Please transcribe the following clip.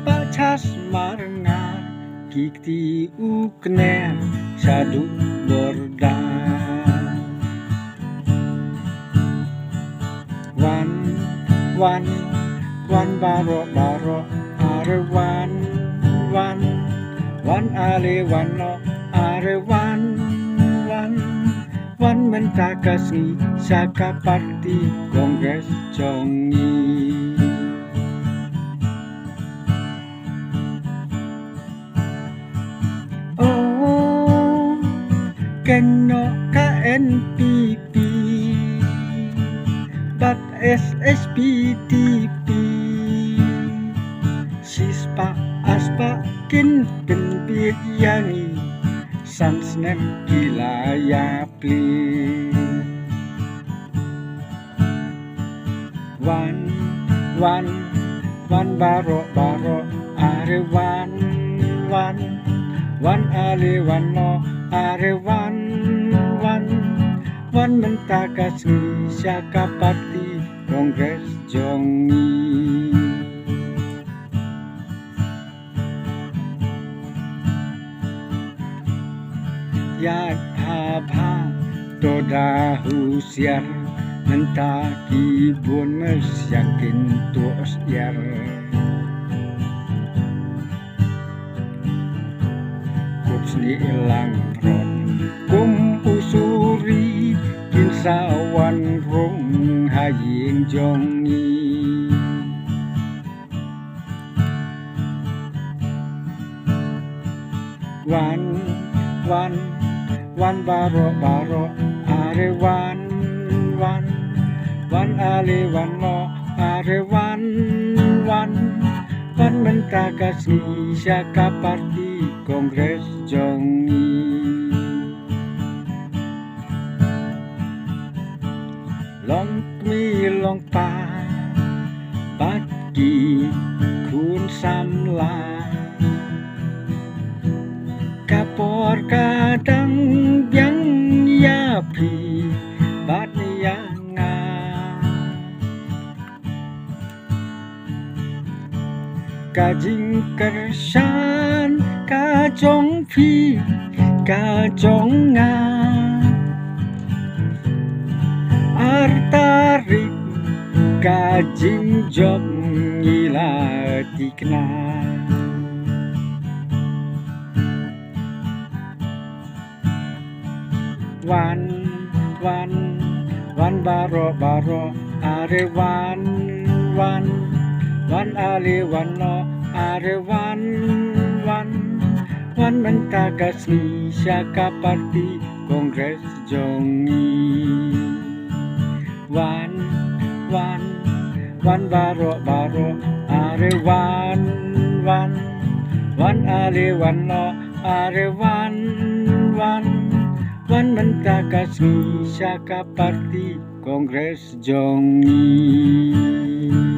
Pachas marengar kikti ukner sadu bordan wan baro are wan ale wan no are wan mentakasni saka parti kongres jongi Keno KNPP Bat SSPTP Sispa aspa kin penbit yangi Sansnem kilaya pli Wan baro are wan ale wan no are wan mentakasni saka parti kongres jongi Yat habha toda husiar mentaki bonus yakin tuos yar Kupsni ilang ron kum usuri kinsawan rong haying jongi wan baro are wan ale wan no are wan mentakasni saka parti kongres jongi long pa bagi kun samla kapor kadang yang yapi bat yanga kajing kersan kajong phi kajong nga artarik kajing job ngilatikna wan baro are wan ale wan no are wan mentakasni saka parti kongres jongi wan baro are wan ale wan no are wan mentakasni saka parti kongres jongi